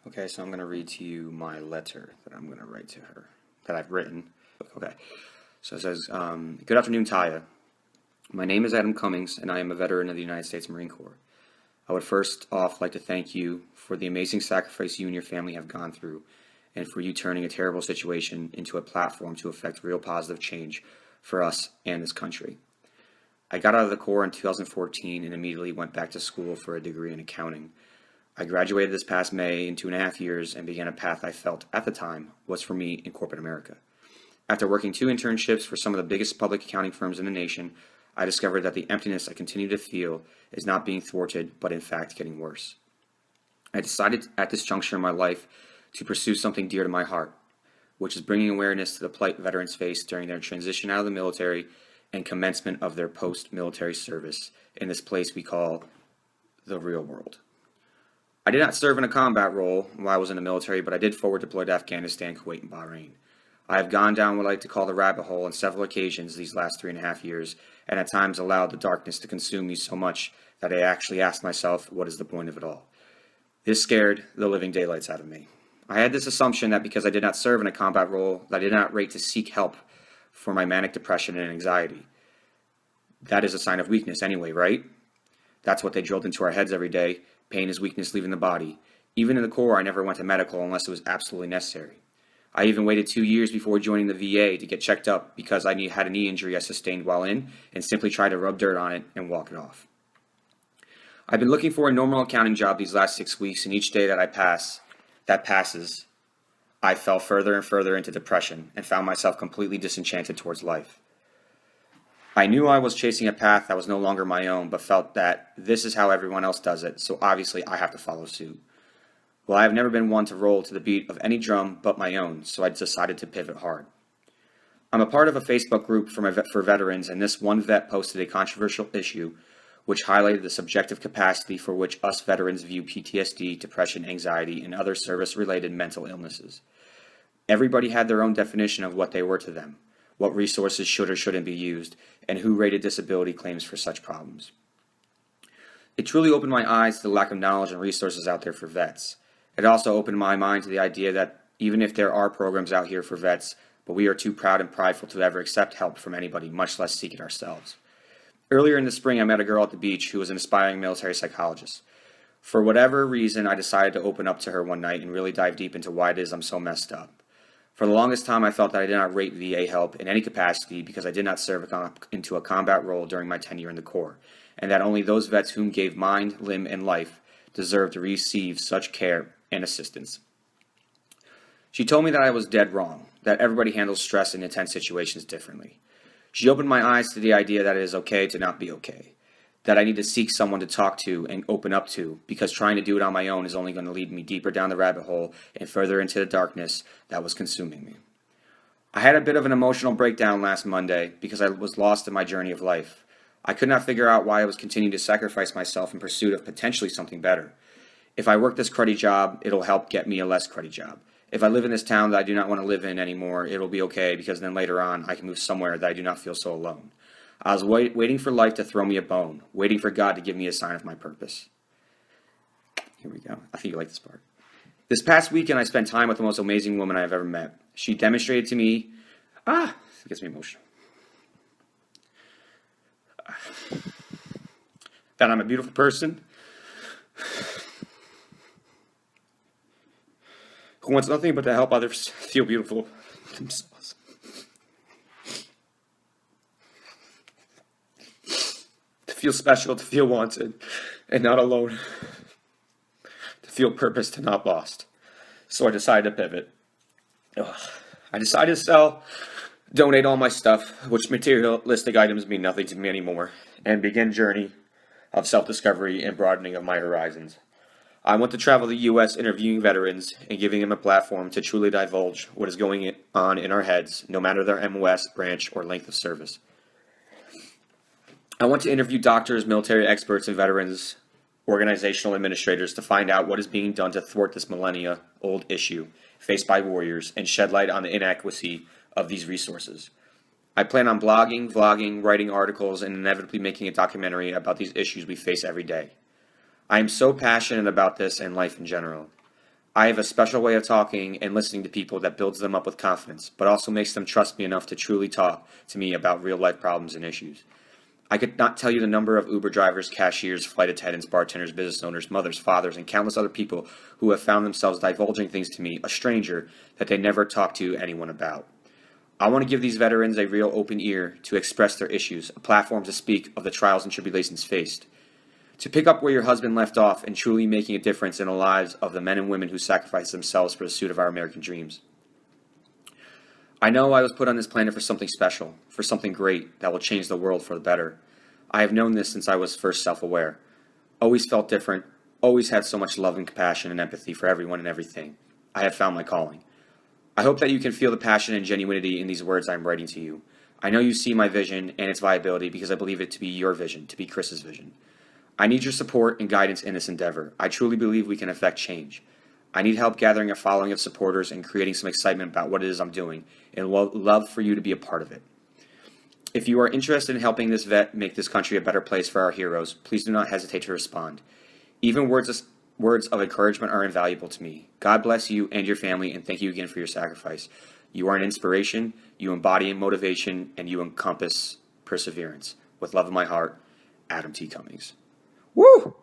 Okay, so I'm going to read to you my letter that I'm going to write to her, that I've written. Okay, so it says, Good afternoon, Taya. My name is Adam Cummings, and I am a veteran of the United States Marine Corps. I would first off like to thank you for the amazing sacrifice you and your family have gone through, and for you turning a terrible situation into a platform to effect real positive change for us and this country. I got out of the Corps in 2014 and immediately went back to school for a degree in accounting. I graduated this past May in 2.5 years and began a path I felt at the time was for me in corporate America. After working 2 internships for some of the biggest public accounting firms in the nation, I discovered that the emptiness I continue to feel is not being thwarted, but in fact getting worse. I decided at this juncture in my life to pursue something dear to my heart, which is bringing awareness to the plight veterans face during their transition out of the military and commencement of their post-military service in this place we call the real world. I did not serve in a combat role while I was in the military, but I did forward deploy to Afghanistan, Kuwait, and Bahrain. I have gone down what I like to call the rabbit hole on several occasions these last 3.5 years, and at times allowed the darkness to consume me so much that I actually asked myself, what is the point of it all? This scared the living daylights out of me. I had this assumption that because I did not serve in a combat role, that I did not rate to seek help for my manic depression and anxiety. That is a sign of weakness anyway, right? That's what they drilled into our heads every day. Pain is weakness leaving the body. Even in the Corps, I never went to medical unless it was absolutely necessary. I even waited 2 years before joining the VA to get checked up because I had a knee injury I sustained while in, and simply tried to rub dirt on it and walk it off. I've been looking for a normal accounting job these last 6 weeks, and each day that passes, I fell further and further into depression and found myself completely disenchanted towards life. I knew I was chasing a path that was no longer my own, but felt that this is how everyone else does it, so obviously I have to follow suit. Well, I have never been one to roll to the beat of any drum but my own, so I decided to pivot hard. I'm a part of a Facebook group for veterans, and this one vet posted a controversial issue which highlighted the subjective capacity for which us veterans view PTSD, depression, anxiety, and other service-related mental illnesses. Everybody had their own definition of what they were to them, what resources should or shouldn't be used, and who rated disability claims for such problems. It truly opened my eyes to the lack of knowledge and resources out there for vets. It also opened my mind to the idea that even if there are programs out here for vets, but we are too proud and prideful to ever accept help from anybody, much less seek it ourselves. Earlier in the spring, I met a girl at the beach who was an aspiring military psychologist. For whatever reason, I decided to open up to her one night and really dive deep into why it is I'm so messed up. For the longest time, I felt that I did not rate VA help in any capacity because I did not serve into a combat role during my tenure in the Corps, and that only those vets whom gave mind, limb, and life deserve to receive such care and assistance. She told me that I was dead wrong, that everybody handles stress in intense situations differently. She opened my eyes to the idea that it is okay to not be okay, that I need to seek someone to talk to and open up to, because trying to do it on my own is only going to lead me deeper down the rabbit hole and further into the darkness that was consuming me. I had a bit of an emotional breakdown last Monday because I was lost in my journey of life. I could not figure out why I was continuing to sacrifice myself in pursuit of potentially something better. If I work this cruddy job, it'll help get me a less cruddy job. If I live in this town that I do not want to live in anymore, it'll be okay because then later on I can move somewhere that I do not feel so alone. I was waiting for life to throw me a bone, waiting for God to give me a sign of my purpose. Here we go. I think you like this part. This past weekend, I spent time with the most amazing woman I have ever met. She demonstrated to me, it gets me emotional, that I'm a beautiful person who wants nothing but to help others feel beautiful themselves. To feel special, to feel wanted, and not alone. To feel purpose, to not lost. So I decided to pivot. I decided to donate all my stuff, which materialistic items mean nothing to me anymore, and begin a journey of self-discovery and broadening of my horizons. I want to travel the U.S. interviewing veterans and giving them a platform to truly divulge what is going on in our heads, no matter their MOS, branch, or length of service. I want to interview doctors, military experts, and veterans, organizational administrators to find out what is being done to thwart this millennia-old issue faced by warriors and shed light on the inadequacy of these resources. I plan on blogging, vlogging, writing articles, and inevitably making a documentary about these issues we face every day. I am so passionate about this and life in general. I have a special way of talking and listening to people that builds them up with confidence, but also makes them trust me enough to truly talk to me about real life problems and issues. I could not tell you the number of Uber drivers, cashiers, flight attendants, bartenders, business owners, mothers, fathers, and countless other people who have found themselves divulging things to me, a stranger, that they never talked to anyone about. I want to give these veterans a real open ear to express their issues, a platform to speak of the trials and tribulations faced, to pick up where your husband left off and truly making a difference in the lives of the men and women who sacrifice themselves for the pursuit of our American dreams. I know I was put on this planet for something special, for something great that will change the world for the better. I have known this since I was first self-aware. Always felt different, always had so much love and compassion and empathy for everyone and everything. I have found my calling. I hope that you can feel the passion and genuinity in these words I'm writing to you. I know you see my vision and its viability because I believe it to be your vision, to be Chris's vision. I need your support and guidance in this endeavor. I truly believe we can affect change. I need help gathering a following of supporters and creating some excitement about what it is I'm doing, and love for you to be a part of it. If you are interested in helping this vet make this country a better place for our heroes, please do not hesitate to respond. Even words of encouragement are invaluable to me. God bless you and your family, and thank you again for your sacrifice. You are an inspiration, you embody motivation, and you encompass perseverance. With love in my heart, Adam T. Cummings. Woo!